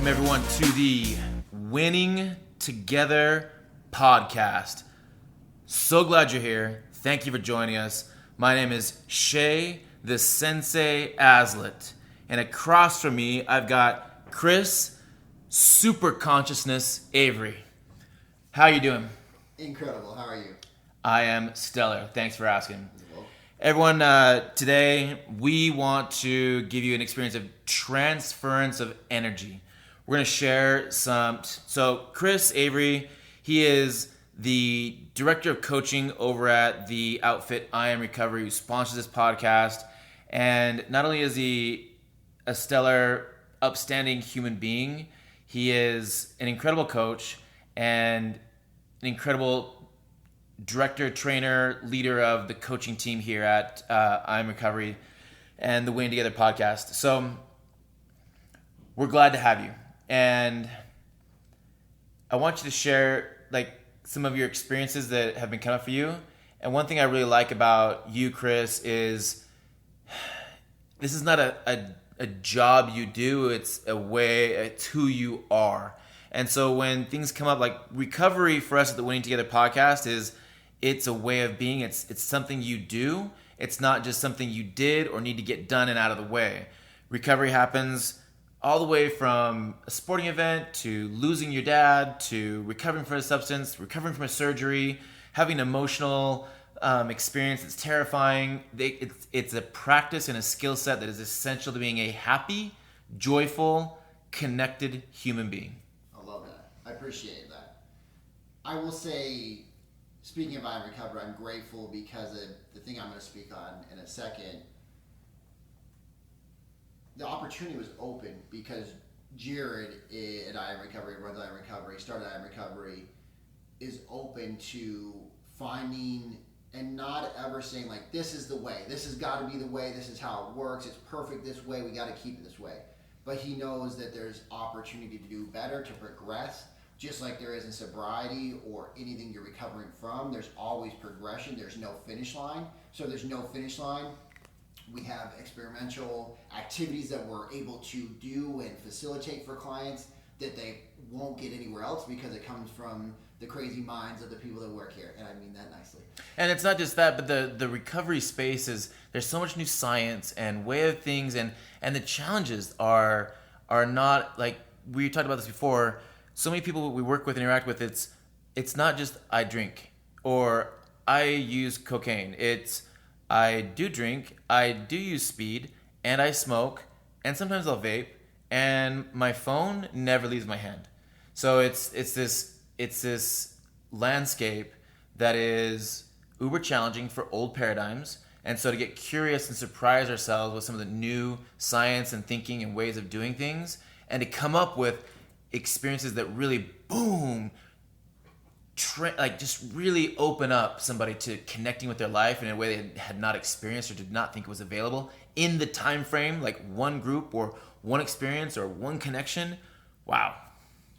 Welcome everyone to the Winning Together podcast. So glad you're here. Thank you for joining us. My name is Shay, the Sensei Aslet. And across from me, I've got Chris, Super Consciousness Avery. How are you doing? Incredible. How are you? I am stellar. Thanks for asking. Well, Everyone, today we want to give you an experience of transference of energy. We're going to share so Chris Avery, he is the director of coaching over at the outfit I Am Recovery, who sponsors this podcast. And not only is he a stellar, upstanding human being, he is an incredible coach and an incredible director, trainer, leader of the coaching team here at I Am Recovery and the Winning Together podcast. So we're glad to have you. And I want you to share some of your experiences that have been coming up for you. And one thing I really like about you, Chris, is this is not a job you do. It's it's who you are. And so when things come up, like recovery for us at the Winning Together podcast it's a way of being. It's something you do. It's not just something you did or need to get done and out of the way. Recovery happens all the way from a sporting event to losing your dad to recovering from a substance, recovering from a surgery, having an emotional experience that's terrifying. It's a practice and a skill set that is essential to being a happy, joyful, connected human being. I love that. I appreciate that. I will say, speaking of I Am Recovery, I'm grateful because of the thing I'm going to speak on in a second. The opportunity was open because Jared at I Am Recovery, runs I Am Recovery, started I Am Recovery, is open to finding and not ever saying like, this is the way, this has got to be the way, this is how it works, it's perfect this way, we got to keep it this way. But he knows that there's opportunity to do better, to progress, just like there is in sobriety or anything you're recovering from. There's always progression. There's no finish line. So there's no finish line. We have experimental activities that we're able to do and facilitate for clients that they won't get anywhere else because it comes from the crazy minds of the people that work here. And I mean that nicely. And it's not just that, but the recovery space there's so much new science and way of things, and the challenges are not like we talked about this before. So many people we work with and interact with, it's not just I drink or I use cocaine. It's I do drink, I do use speed, and I smoke, and sometimes I'll vape, and my phone never leaves my hand. So it's this landscape that is uber challenging for old paradigms. And so to get curious and surprise ourselves with some of the new science and thinking and ways of doing things, and to come up with experiences that really just really open up somebody to connecting with their life in a way they had not experienced or did not think was available in the time frame, like one group or one experience or one connection. Wow.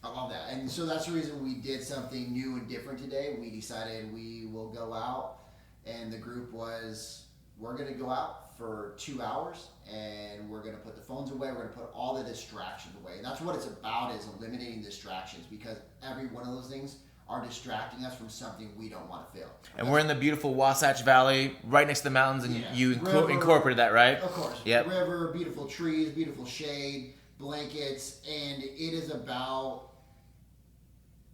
I love that. And so that's the reason we did something new and different today. We decided we will go out, and the group was, we're going to go out for 2 hours and we're going to put the phones away. We're going to put all the distractions away. And that's what it's about, is eliminating distractions, because every one of those things are distracting us from something we don't want to feel. And we're in the beautiful Wasatch Valley, right next to the mountains, and you incorporated that, right? Of course. Yep. River, beautiful trees, beautiful shade, blankets, and it is about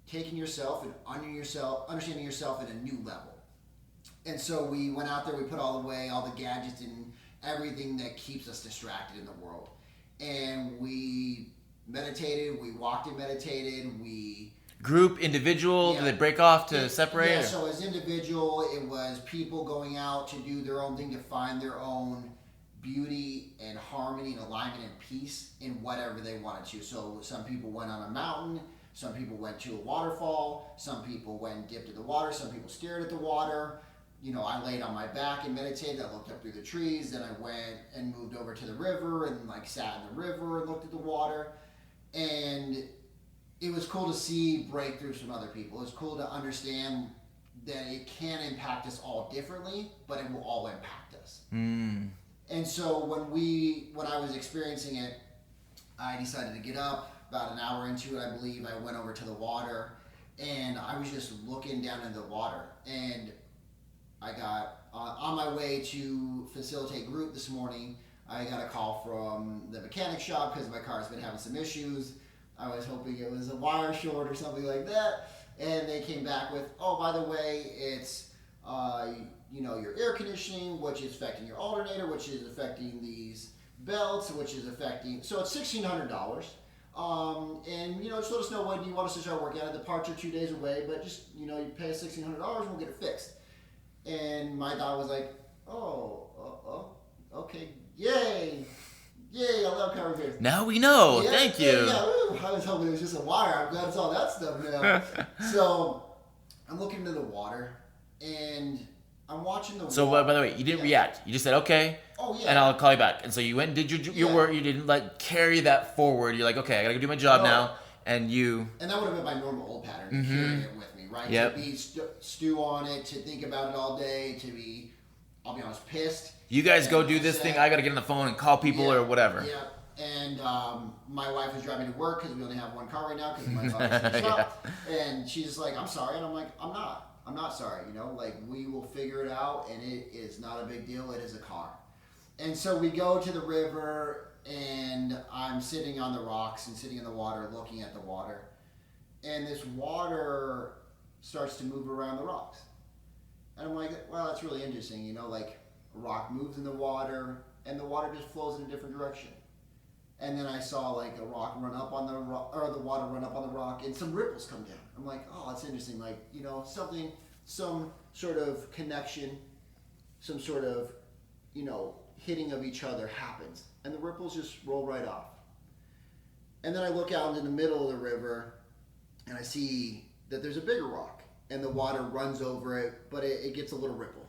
taking yourself and understanding yourself at a new level. And so we went out there, we put all the gadgets and everything that keeps us distracted in the world. And we meditated, we walked and meditated, we... Group, individual, Yeah. do they break off to separate? Yeah, so as individual, it was people going out to do their own thing, to find their own beauty and harmony and alignment and peace in whatever they wanted to. So some people went on a mountain, some people went to a waterfall, some people went and dipped in the water, some people stared at the water. You know, I laid on my back and meditated. I looked up through the trees. Then I went and moved over to the river and sat in the river and looked at the water. And it was cool to see breakthroughs from other people. It was cool to understand that it can impact us all differently, but it will all impact us. And so when I was experiencing it, I decided to get up, about an hour into it, I believe, I went over to the water, and I was just looking down into the water, and I got on my way to facilitate group this morning. I got a call from the mechanic shop because my car's been having some issues. I was hoping it was a wire short or something like that, and they came back with, oh, by the way, it's your air conditioning, which is affecting your alternator, which is affecting these belts, which is affecting. So it's $1,600. And just let us know when you want us to start working on it. The parts are 2 days away, but just you pay us $1,600 and we'll get it fixed. And my thought was like, okay, yay, I love cover here. Now we know. Yeah, Thank you. Yeah. I was hoping it was just a wire. I'm glad it's all that stuff now. So I'm looking into the water and I'm watching the. So by the way, you didn't react. You just said okay. Oh yeah. And I'll call you back. And so you went and did your work. You didn't carry that forward. You're like, okay, I gotta go do my job now. And you. And that would have been my normal old pattern, carrying it with me, right? Yep. To be stew on it, to think about it all day, to be, I'll be honest, pissed. You guys go do this thing. I gotta get on the phone and call people or whatever. Yeah. And my wife was driving to work because we only have one car right now because my father's in the shop. And she's like, I'm sorry. And I'm like, I'm not sorry. We will figure it out, and it is not a big deal. It is a car. And so we go to the river, and I'm sitting on the rocks and sitting in the water, looking at the water. And this water starts to move around the rocks. And I'm like, wow, that's really interesting. A rock moves in the water, and the water just flows in a different direction. And then I saw a rock run up on the rock, or the water run up on the rock, and some ripples come down. I'm like, oh, that's interesting. Something, some sort of connection, some sort of, hitting of each other happens. And the ripples just roll right off. And then I look out into the middle of the river, and I see that there's a bigger rock, and the water runs over it, but it gets a little ripple.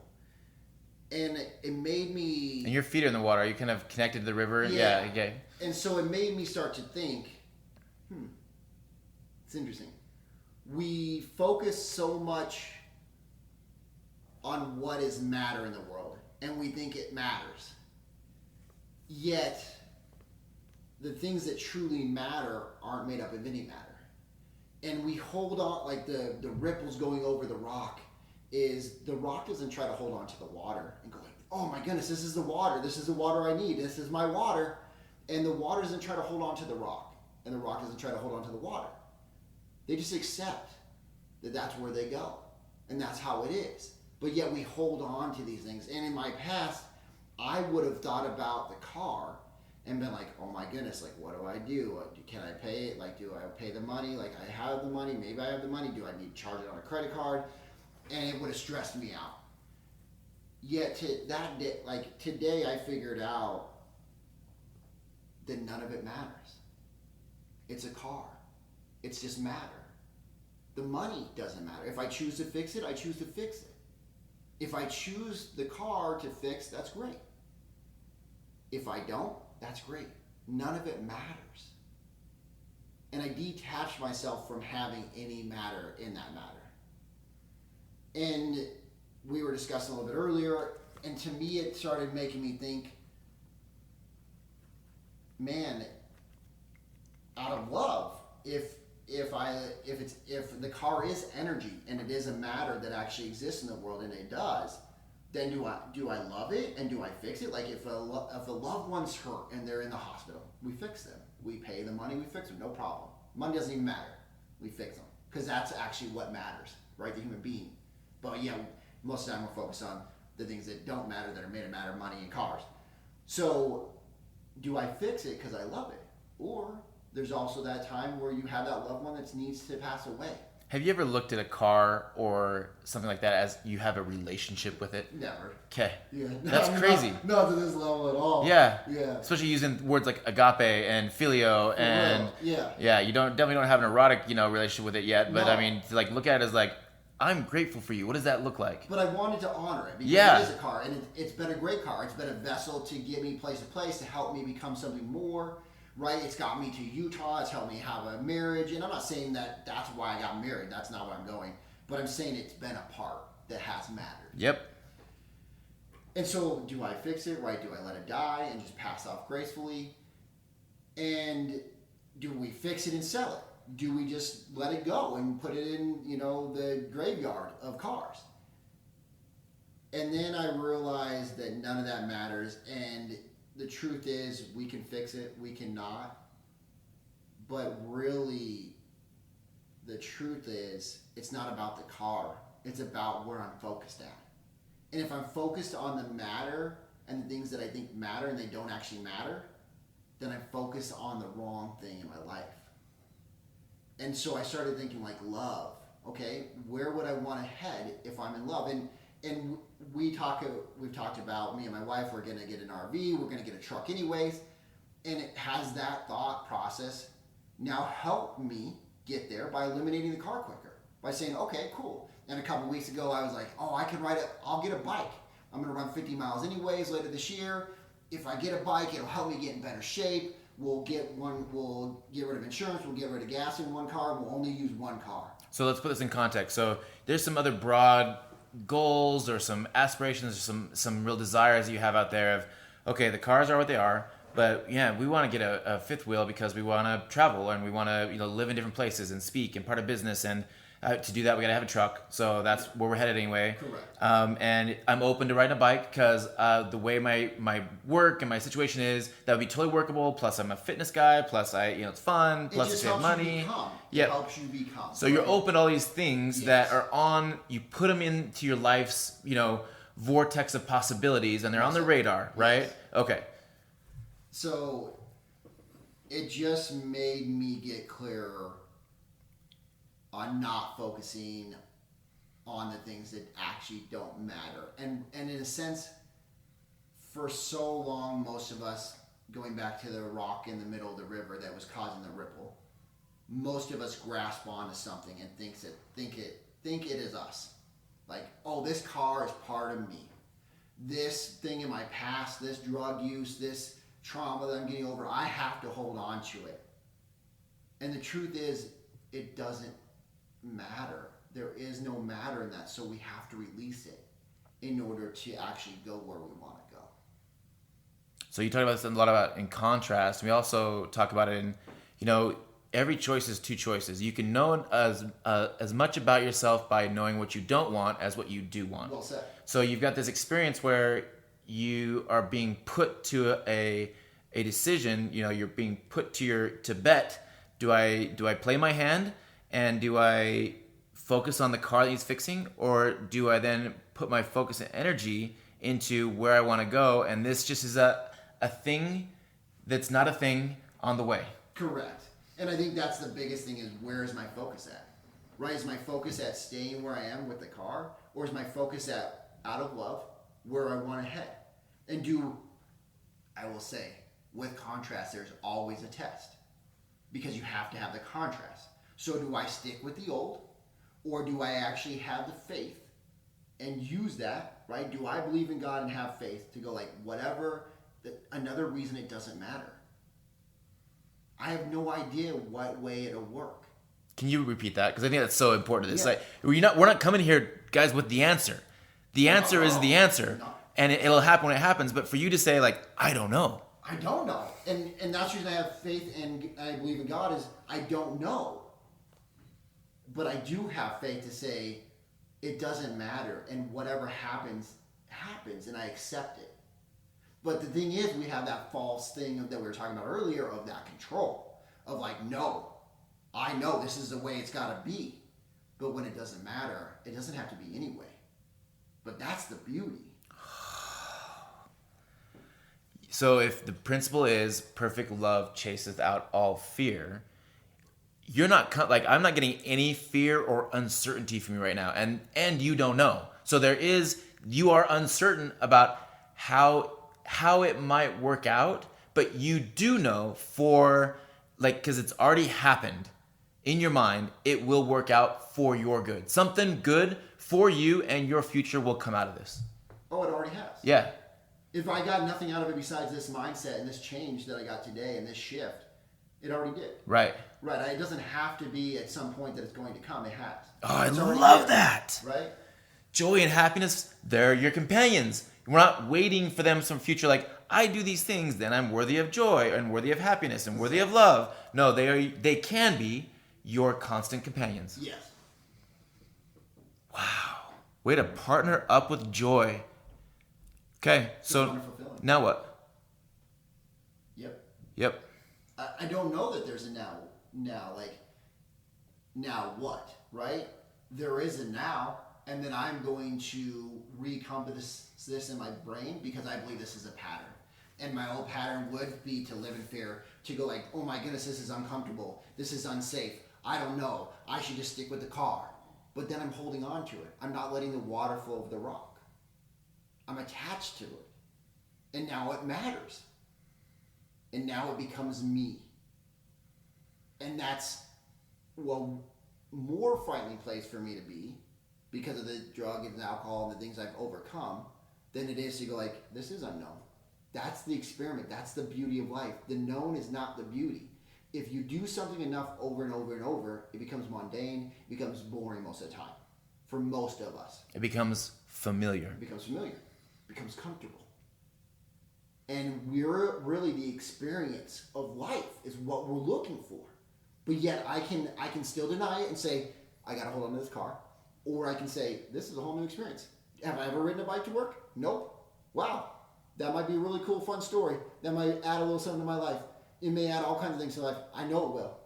And it made me... And your feet are in the water. Are you kind of connected to the river? Yeah. Okay. And so it made me start to think, it's interesting. We focus so much on what is matter in the world, and we think it matters. Yet, the things that truly matter aren't made up of any matter. And we hold on, the ripples going over the rock, is the rock doesn't try to hold on to the water and go oh my goodness, this is the water I need, this is my water. And the water doesn't try to hold on to the rock, and the rock doesn't try to hold on to the water. They just accept that that's where they go, and that's how it is. But yet we hold on to these things. And in my past, I would have thought about the car and been like, oh my goodness, what do I do? Can I pay it? Do I pay the money? I have the money, maybe I have the money. Do I need to charge it on a credit card? And it would have stressed me out. Yet today I figured out that none of it matters. It's a car. It's just matter. The money doesn't matter. If I choose to fix it, I choose to fix it. If I choose the car to fix, that's great. If I don't, that's great. None of it matters. And I detached myself from having any matter in that matter. And we were discussing a little bit earlier, and to me it started making me think, man, out of love, if the car is energy and it is a matter that actually exists in the world, and it does, then do I love it and do I fix it? If a loved one's hurt and they're in the hospital, we fix them. We pay the money, we fix them, no problem. Money doesn't even matter. We fix them because that's actually what matters, right? The human being. But yeah, most of the time we're focused on the things that don't matter, that are made of matter, money and cars. So do I fix it because I love it? Or there's also that time where you have that loved one that needs to pass away. Have you ever looked at a car or something like that as you have a relationship with it? Never. Okay. Yeah. That's crazy. Not to this level at all. Yeah. Yeah. Especially using words like agape and filio and yeah. You definitely don't have an erotic, relationship with it yet. But No. I mean, to look at it as I'm grateful for you. What does that look like? But I wanted to honor it because Yeah. it is a car, and it's been a great car. It's been a vessel to get me place to place, to help me become something more, right? It's got me to Utah. It's helped me have a marriage, and I'm not saying that that's why I got married. That's not where I'm going. But I'm saying it's been a part that has mattered. Yep. And so do I fix it, right? Do I let it die and just pass off gracefully? And do we fix it and sell it? Do we just let it go and put it in, the graveyard of cars? And then I realized that none of that matters. And the truth is, we can fix it, we cannot. But really, the truth is, it's not about the car. It's about where I'm focused at. And if I'm focused on the matter and the things that I think matter and they don't actually matter, then I'm focused on the wrong thing in my life. And so I started thinking like love. Okay, where would I want to head if I'm in love? And we've talked about, me and my wife, we're going to get an RV, we're going to get a truck anyways. And it has that thought process now help me get there by eliminating the car quicker. By saying, okay, cool. And a couple weeks ago, I was like, oh, I can I'll get a bike. I'm going to run 50 miles anyways later this year. If I get a bike, it'll help me get in better shape. We'll get rid of insurance, we'll get rid of gas in one car, we'll only use one car. So let's put this in context. So there's some other broad goals or some aspirations or some real desires you have out there of, okay, the cars are what they are, but yeah, we want to get a fifth wheel because we want to travel and we want to live in different places and speak and part of business, and to do that we got to have a truck, so that's where we're headed anyway. Correct. And I'm open to riding a bike because the way my work and my situation is, that would be totally workable, plus I'm a fitness guy, plus it's fun, plus I save money. It helps you become. So you're open to all these things that are you put them into your life's, vortex of possibilities, and they're on the radar, right? Yes. Okay. So it just made me get clearer on not focusing on the things that actually don't matter. And in a sense, for so long, most of us, going back to the rock in the middle of the river that was causing the ripple, most of us grasp onto something and think it is us. Like, oh, this car is part of me. This thing in my past, this drug use, this trauma that I'm getting over, I have to hold on to it. And the truth is, it doesn't matter. There is no matter in that, so we have to release it in order to actually go where we want to go. So you talk about this a lot about in contrast. We also talk about it in, every choice is two choices. You can know as much about yourself by knowing what you don't want as what you do want. Well said. So you've got this experience where you are being put to a decision. You're being put to bet. Do I play my hand and do I focus on the car that he's fixing, or do I then put my focus and energy into where I want to go? And this just is a thing that's not a thing on the way. Correct. And I think that's the biggest thing, is where is my focus at? Right? Is my focus at staying where I am with the car, or is my focus at, out of love, where I want to head? And I will say, with contrast, there's always a test, because you have to have the contrast. So do I stick with the old, or do I actually have the faith and use that, right? Do I believe in God and have faith to go like, whatever, another reason it doesn't matter? I have no idea what way it'll work. Can you repeat that? Because I think that's so important. It's like, we're not coming here, guys, with the answer. The answer is the answer, and it'll happen when it happens. But for you to say, like, I don't know. I don't know. And that's the reason I have faith and I believe in God, is I don't know. But I do have faith to say it doesn't matter, and whatever happens, happens, and I accept it. But the thing is, we have that false thing that we were talking about earlier, of that control, of like, no, I know this is the way it's got to be. But when it doesn't matter, it doesn't have to be anyway. But that's the beauty. So if the principle is perfect love chaseth out all fear, you're not I'm not getting any fear or uncertainty from you right now, and you don't know. So you are uncertain about how it might work out, but you do know because it's already happened in your mind, it will work out for your good. Something good for you and your future will come out of this. Oh, it already has. Yeah. If I got nothing out of it besides this mindset and this change that I got today and this shift, it already did. Right. Right. It doesn't have to be at some point that it's going to come. It has. Oh, I love that. Right? Joy and happiness, they're your companions. We're not waiting for them some future, like, I do these things, then I'm worthy of joy and worthy of happiness and worthy of love. No, they can be your constant companions. Yes. Wow. Way to partner up with joy. Okay, so now what? Yep. Yep. I don't know that there's a now, like, now what, right? There is a now, and then I'm going to recompass this in my brain because I believe this is a pattern. And my old pattern would be to live in fear, to go like, oh my goodness, this is uncomfortable, this is unsafe, I don't know, I should just stick with the car. But then I'm holding on to it. I'm not letting the water flow over the rock. I'm attached to it. And now it matters. And now it becomes me. And that's more frightening place for me to be because of the drug and the alcohol and the things I've overcome than it is to go like, this is unknown. That's the experiment. That's the beauty of life. The known is not the beauty. If you do something enough over and over and over, it becomes mundane, it becomes boring most of the time. For most of us. It becomes familiar. It becomes familiar. It becomes comfortable. And we're really the experience of life is what we're looking for. But yet I can still deny it and say, I gotta hold on to this car. Or I can say, this is a whole new experience. Have I ever ridden a bike to work? Nope. Wow. That might be a really cool, fun story. That might add a little something to my life. It may add all kinds of things to life. I know it will.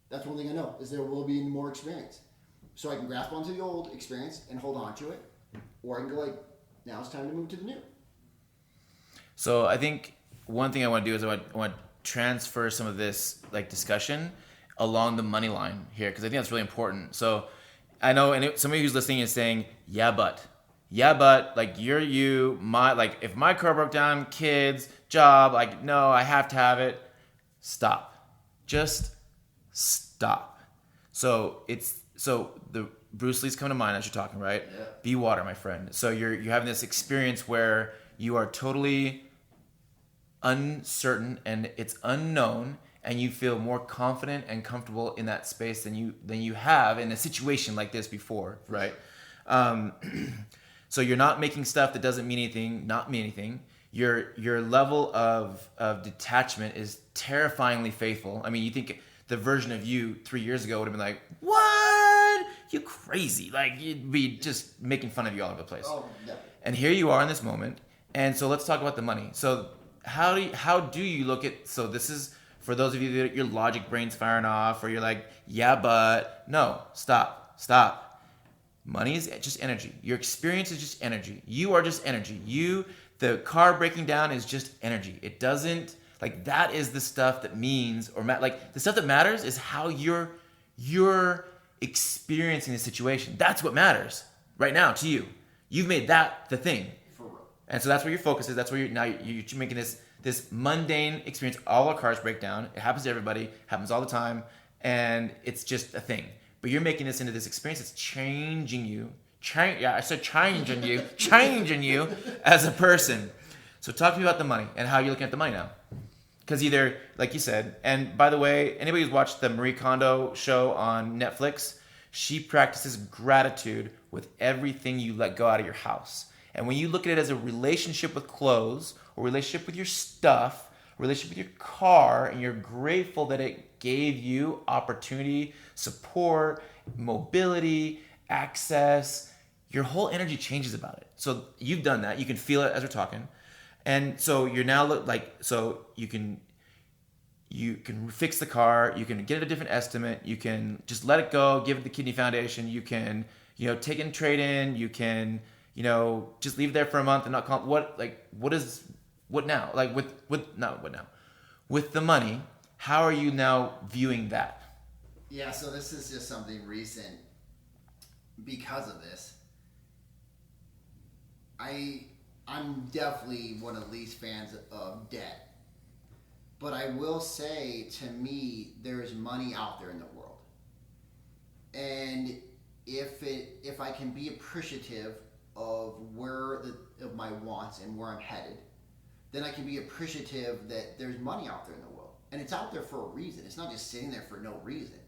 That's one thing I know, is there will be more experience. So I can grasp onto the old experience and hold on to it. Or I can go like, now it's time to move to the new. So I think one thing I want to do is I want to transfer some of this like discussion along the money line here, because I think that's really important. So I know, and somebody who's listening is saying, yeah, but, like like if my car broke down, kids, job, like, no, I have to have it. Stop. Just stop. So the Bruce Lee's coming to mind as you're talking, right? Yeah. Be water, my friend. So you're having this experience where you are totally uncertain and it's unknown, and you feel more confident and comfortable in that space than you have in a situation like this before, right? So you're not making stuff that doesn't mean anything. Your level of detachment is terrifyingly faithful. I mean, you think the version of you 3 years ago would have been like, what? You crazy. Like, you'd be just making fun of you all over the place. Oh, yeah. And here you are in this moment. And so let's talk about the money. So how do you look at, so this is for those of you that your logic brain's firing off, or you're like, yeah, but no, stop. Money is just energy. Your experience is just energy. You are just energy. The car breaking down is just energy. It doesn't, like, that is the stuff that means, like, the stuff that matters is how you're experiencing the situation. That's what matters right now to you. You've made that the thing. For real. And so that's where your focus is. That's where you're making this mundane experience. All our cars break down. It happens to everybody. Happens all the time. And it's just a thing. But you're making this into this experience that's changing you. Changing you as a person. So talk to me about the money and how you're looking at the money now. Because either, like you said, and by the way, anybody who's watched the Marie Kondo show on Netflix, she practices gratitude with everything you let go out of your house. And when you look at it as a relationship with clothes, or relationship with your stuff, relationship with your car, and you're grateful that it gave you opportunity, support, mobility, access, your whole energy changes about it. So you've done that. You can feel it as we're talking. And so you're now so you can fix the car, you can get a different estimate, you can just let it go, give it the Kidney Foundation, you can, take in trade in, you can, just leave it there for a month and not call what now? Like with the money, how are you now viewing that? Yeah, so this is just something recent because of this. I'm definitely one of the least fans of debt. But I will say, to me, there's money out there in the world. And if I can be appreciative of of my wants and where I'm headed, then I can be appreciative that there's money out there in the world. And it's out there for a reason. It's not just sitting there for no reason.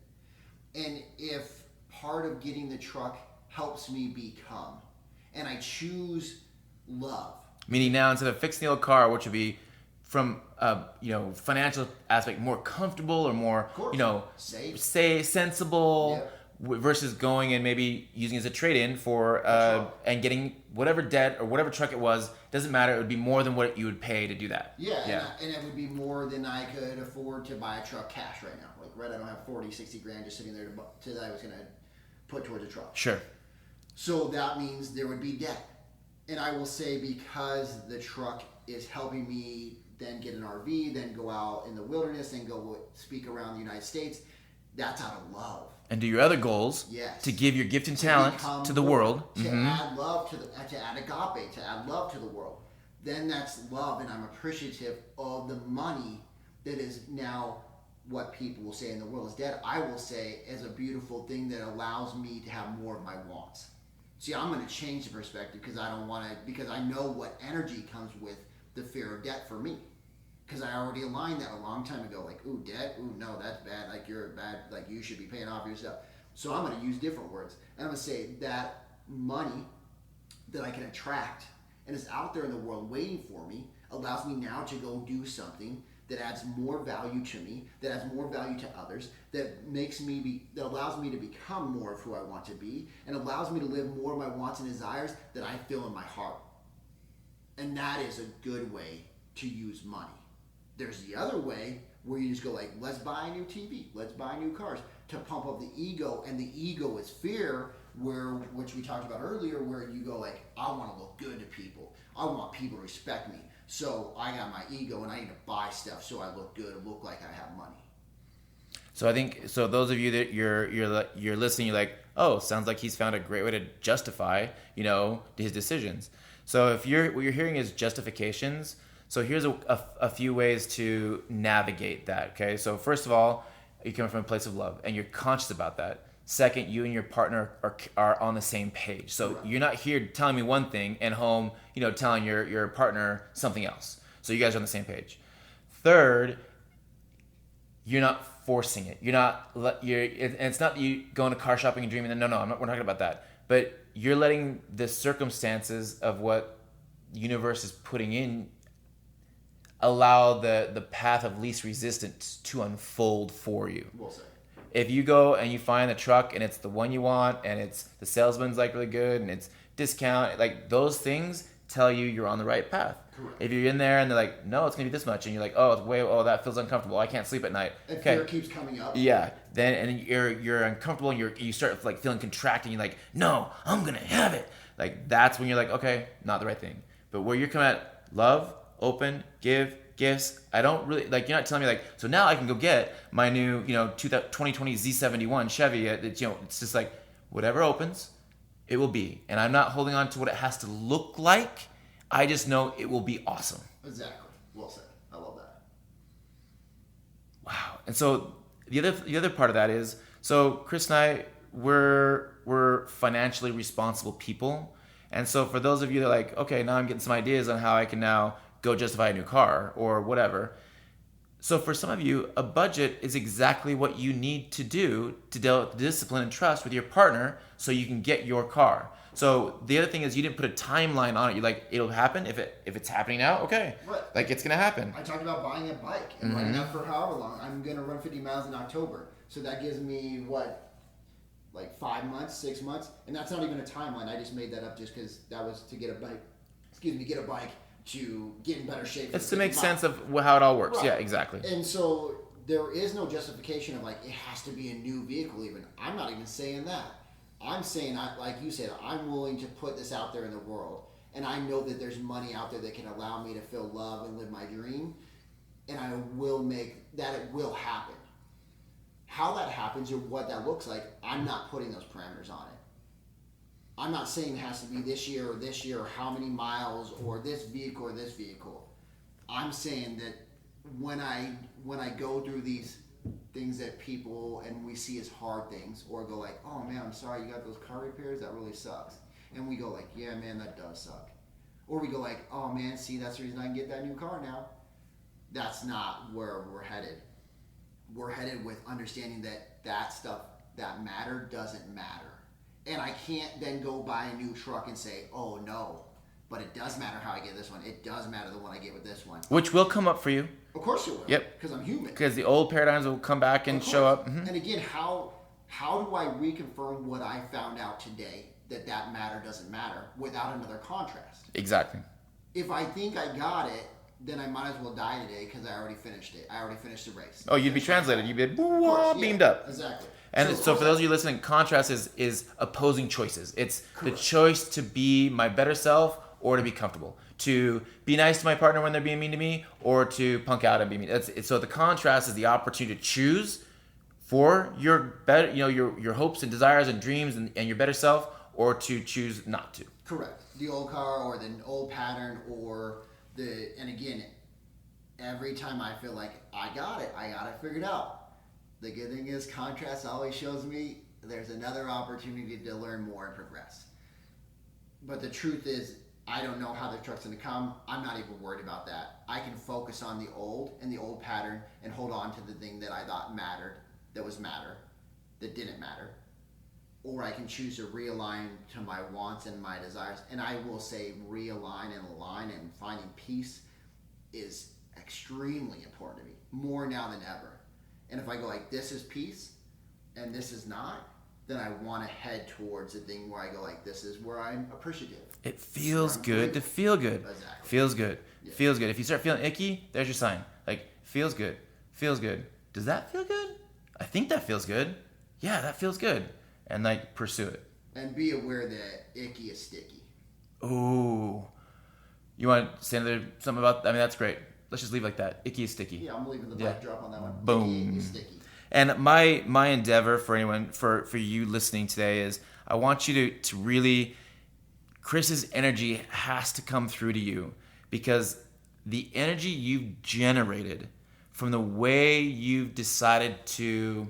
And if part of getting the truck helps me become, and I choose love. Meaning now, instead of fixing the old car, which would be from financial aspect more comfortable or more Safe. say sensible. Yep. Versus going and maybe using it as a trade-in for and getting whatever debt or whatever truck it was, doesn't matter, it would be more than what you would pay to do that. Yeah. And it would be more than I could afford to buy a truck cash right now. Like, right, I don't have 40, 60 grand just sitting there that I was going to put towards a truck. Sure. So that means there would be debt. And I will say, because the truck is helping me then get an RV, then go out in the wilderness and go speak around the United States, that's out of love. And do your other goals. Yes. To give your gift and talent to the world. To add love to add agape, to add love to the world. Then that's love, and I'm appreciative of the money that is now what people will say in the world is dead. I will say as a beautiful thing that allows me to have more of my wants. See, I'm going to change the perspective because because I know what energy comes with the fear of debt for me. Because I already aligned that a long time ago. Like, ooh, debt? Ooh, no, that's bad. Like, you're bad. Like, you should be paying off yourself. So I'm going to use different words. And I'm going to say that money that I can attract and is out there in the world waiting for me allows me now to go do something that adds more value to me, that adds more value to others, that allows me to become more of who I want to be, and allows me to live more of my wants and desires that I feel in my heart. And that is a good way to use money. There's the other way where you just go like, let's buy a new TV, let's buy new cars, to pump up the ego, and the ego is fear, which we talked about earlier, where you go like, I want to look good to people. I want people to respect me. So I got my ego and I need to buy stuff so I look good and look like I have money. So I think, those of you that you're listening, you're like, oh, sounds like he's found a great way to justify, his decisions. So if what you're hearing is justifications, so here's a few ways to navigate that, okay? So first of all, you're coming from a place of love, and you're conscious about that. Second, you and your partner are on the same page. So you're not here telling me one thing and home, telling your partner something else. So you guys are on the same page. Third, you're not forcing it. And it's not that you going to car shopping and dreaming. No, we're not talking about that. But you're letting the circumstances of what the universe is putting in allow the path of least resistance to unfold for you. We'll say. If you go and you find the truck and it's the one you want and it's the salesman's like really good and it's discount, like those things tell you you're on the right path. Correct. If you're in there and they're like, no, it's gonna be this much, and you're like, that feels uncomfortable. I can't sleep at night. And fear keeps coming up. Yeah. Then you're uncomfortable and you start like feeling contracted. And you're like, no, I'm gonna have it. Like that's when you're like, okay, not the right thing. But where you're coming at love, open, give, gifts. I don't really like. You're not telling me like. So now I can go get my new, 2020 Z71 Chevy. It's just like whatever opens, it will be. And I'm not holding on to what it has to look like. I just know it will be awesome. Exactly. Well said. I love that. Wow. And so the other part of that is, so Chris and I, we're financially responsible people. And so for those of you that are like, okay, now I'm getting some ideas on how I can now go justify a new car or whatever. So for some of you, a budget is exactly what you need to do to develop discipline and trust with your partner so you can get your car. So the other thing is you didn't put a timeline on it. You're like, it'll happen if it's happening now, okay. Right. Like it's gonna happen. I talked about buying a bike and running that for however long. I'm gonna run 50 miles in October. So that gives me like 5 months, 6 months, and that's not even a timeline. I just made that up just because that was to get a bike. Get a bike to get in better shape. It's to make sense of how it all works. Right. Yeah, exactly. And so there is no justification of like it has to be a new vehicle. Even I'm not even saying that. I'm saying, like you said, I'm willing to put this out there in the world, and I know that there's money out there that can allow me to feel love and live my dream, and I will make that it will happen. How that happens or what that looks like, I'm not putting those parameters on it. I'm not saying it has to be this year or how many miles or this vehicle or this vehicle. I'm saying that when I go through these things that people and we see as hard things, or go like, oh man, I'm sorry you got those car repairs, that really sucks. And we go like, yeah man, that does suck. Or we go like, oh man, see, that's the reason I can get that new car now. That's not where we're headed. We're headed with understanding that stuff that doesn't matter. And I can't then go buy a new truck and say, oh no, But it does matter how I get this one. It does matter the one I get with this one. Which will come up for you. Of course it will. Yep. Because I'm human. Because the old paradigms will come back and show up. Mm-hmm. And again, how do I reconfirm what I found out today, that matter doesn't matter, without another contrast? Exactly. If I think I got it, then I might as well die today because I already finished it. I already finished the race. Oh, you'd be translated. You'd be beamed up. Exactly. And so for those of you listening, contrast is opposing choices. It's the choice to be my better self or to be comfortable, to be nice to my partner when they're being mean to me, or to punk out and be mean. So the contrast is the opportunity to choose for your better, your hopes and desires and dreams and your better self, or to choose not to. Correct. The old car or the old pattern and again, every time I feel like I got it figured out. The good thing is contrast always shows me there's another opportunity to learn more and progress. But the truth is, I don't know how the truck's going to come. I'm not even worried about that. I can focus on the old and the old pattern and hold on to the thing that I thought mattered, that didn't matter. Or I can choose to realign to my wants and my desires. And I will say realign and align, and finding peace is extremely important to me, more now than ever. And if I go like, this is peace and this is not, then I want to head towards the thing where I go like, this is where I'm appreciative. It feels good to feel good. Exactly. Feels good. Yeah. Feels good. If you start feeling icky, there's your sign. Like, feels good. Feels good. Does that feel good? I think that feels good. Yeah, that feels good. And like, pursue it. And be aware that icky is sticky. Ooh. You want to say something about, that's great. Let's just leave it like that. Icky is sticky. Yeah, I'm leaving the mic drop on that one. Boom. Icky is sticky. And my endeavor for anyone, for you listening today, is I want you to really, Chris's energy has to come through to you, because the energy you've generated from the way you've decided to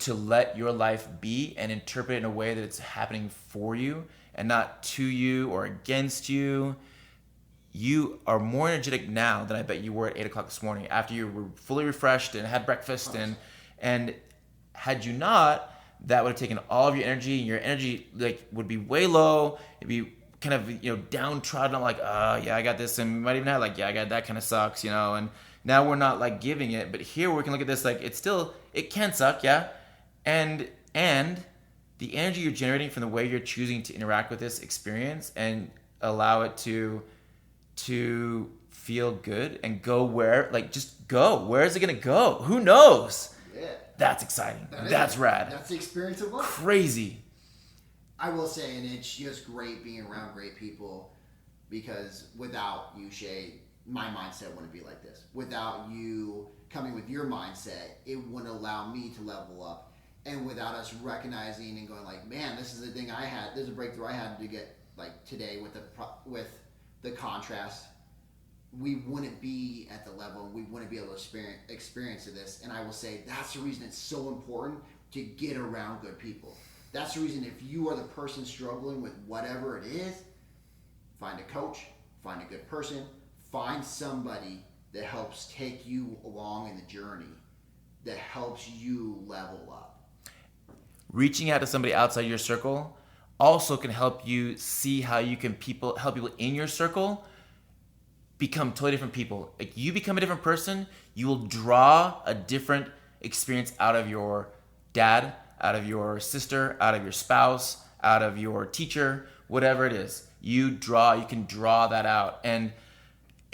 let your life be and interpret it in a way that it's happening for you and not to you or against you. You are more energetic now than I bet you were at 8 o'clock this morning, after you were fully refreshed and had breakfast. And had you not, that would have taken all of your energy, and your energy would be way low. It'd be kind of downtrodden. I'm like, yeah, I got this, and we might even have yeah, I got that, kind of sucks, And now we're not giving it, but here we can look at this it can suck, yeah. And the energy you're generating from the way you're choosing to interact with this experience and allow it to feel good and go where, just go. Where is it going to go? Who knows? Yeah. That's exciting. That's rad. That's the experience of life. Crazy. I will say, and it's just great being around great people, because without you, Shay, my mindset wouldn't be like this. Without you coming with your mindset, it wouldn't allow me to level up. And without us recognizing and going man, this is the thing I had, this is a breakthrough I had to get today with the contrast, we wouldn't be at the level, we wouldn't be able to experience this. And I will say that's the reason it's so important to get around good people. That's the reason, if you are the person struggling with whatever it is, find a coach, find a good person, find somebody that helps take you along in the journey, that helps you level up. Reaching out to somebody outside your circle also can help you see how you can help people in your circle become totally different people. You become a different person, you will draw a different experience out of your dad, out of your sister, out of your spouse, out of your teacher, whatever it is. You can draw that out. And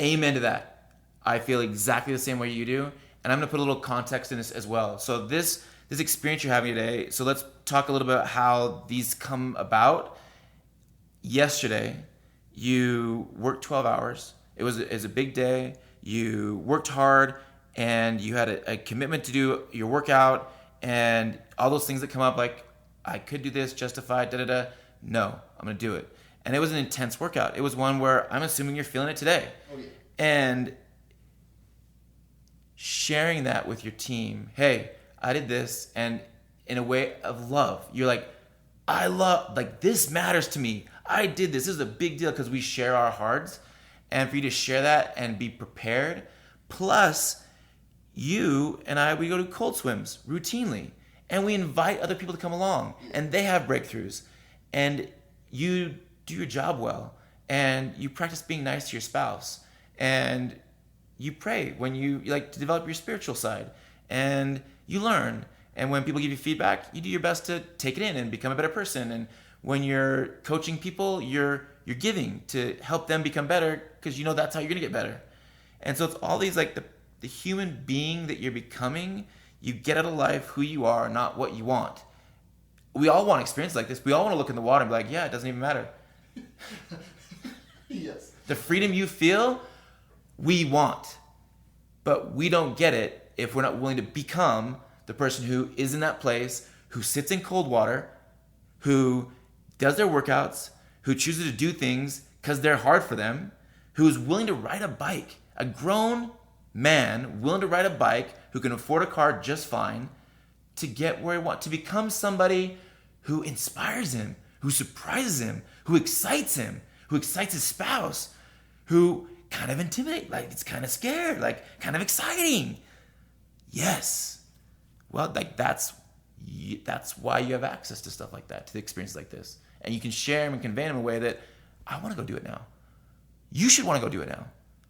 amen to that. I feel exactly the same way you do. And I'm going to put a little context in this as well. So this experience you're having today, so let's talk a little bit about how these come about. Yesterday, you worked 12 hours. It was a big day. You worked hard, and you had a commitment to do your workout, and all those things that come up, I could do this, justify, da-da-da. No, I'm going to do it. And it was an intense workout. It was one where I'm assuming you're feeling it today. Oh, yeah. And sharing that with your team, hey, I did this, and in a way of love, you're I love, this matters to me. I did this. This is a big deal, because we share our hearts. And for you to share that and be prepared, plus you and I, we go to cold swims routinely, and we invite other people to come along, and they have breakthroughs. And you do your job well, and you practice being nice to your spouse, and you pray when you like to develop your spiritual side, and you learn. And when people give you feedback, you do your best to take it in and become a better person. And when you're coaching people, you're giving to help them become better, because you know that's how you're gonna get better. And so it's all these like the human being that you're becoming. You get out of life who you are, not what you want. We all want experiences like this. We all want to look in the water and be like, yeah, it doesn't even matter. Yes. The freedom you feel, we want. But we don't get it if we're not willing to become the person who is in that place, who sits in cold water, who does their workouts, who chooses to do things because they're hard for them, who is willing to ride a bike. A grown man willing to ride a bike who can afford a car just fine to get where he wants, to become somebody who inspires him, who surprises him, who excites his spouse, who kind of intimidate, like it's kind of scared, like kind of exciting. Yes. Well, like that's why you have access to stuff like that, to the experiences like this. And you can share them and convey them in a way that I want to go do it now. You should want to go do it now.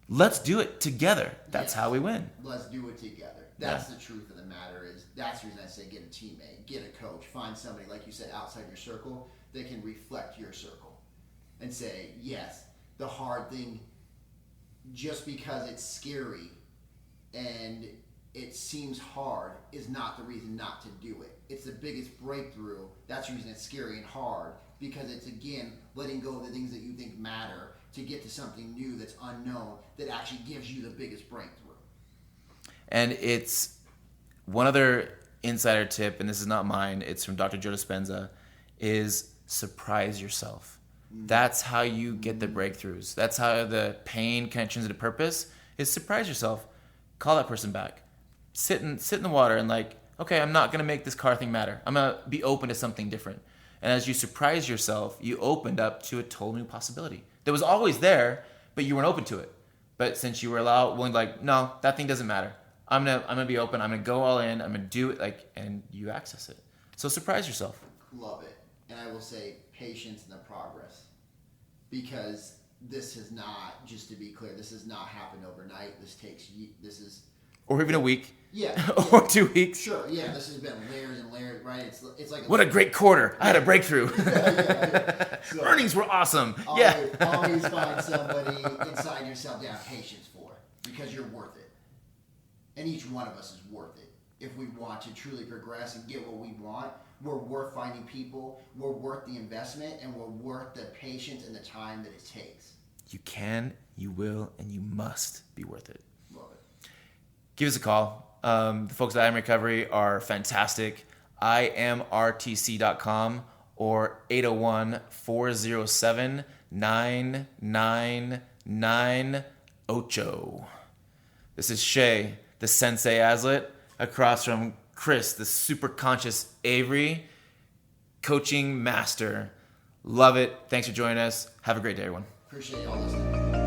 Let's do it together. That's how we win. Let's do it together. That's the truth of the matter. That's the reason I say get a teammate, get a coach, find somebody, like you said, outside your circle that can reflect your circle and say, yes, the hard thing, just because it's scary and it seems hard, is not the reason not to do it. It's the biggest breakthrough. That's the reason it's scary and hard, because it's, again, letting go of the things that you think matter to get to something new that's unknown that actually gives you the biggest breakthrough. And it's one other insider tip, and this is not mine, it's from Dr. Joe Dispenza, is surprise yourself. That's how you get the breakthroughs. That's how the pain kind of turns into purpose, is surprise yourself. Call that person back. Sit in the water and like, okay, I'm not going to make this car thing matter. I'm going to be open to something different. And as you surprise yourself, you opened up to a total new possibility that was always there, but you weren't open to it. But since you were willing to like, no, that thing doesn't matter. I'm gonna be open. I'm gonna go all in. I'm gonna do it, like, and you access it. So surprise yourself. Love it. And I will say patience in the progress, because this has not, just to be clear, this has not happened overnight. This is, or even a week. Yeah. Or 2 weeks. Sure. Yeah. This has been layers and layers, right? It's like what a great quarter! I had a breakthrough. So, earnings were awesome. Always find somebody inside yourself to have patience for, because you're worth it. And each one of us is worth it. If we want to truly progress and get what we want, we're worth finding people, we're worth the investment, and we're worth the patience and the time that it takes. You can, you will, and you must be worth it. Love it. Give us a call. The folks at I Am Recovery are fantastic. IamRTC.com or 801-407-9998. This is Shay, the Sensei Aslet, across from Chris, the super conscious Avery, coaching master. Love it. Thanks for joining us. Have a great day, everyone. Appreciate y'all listening.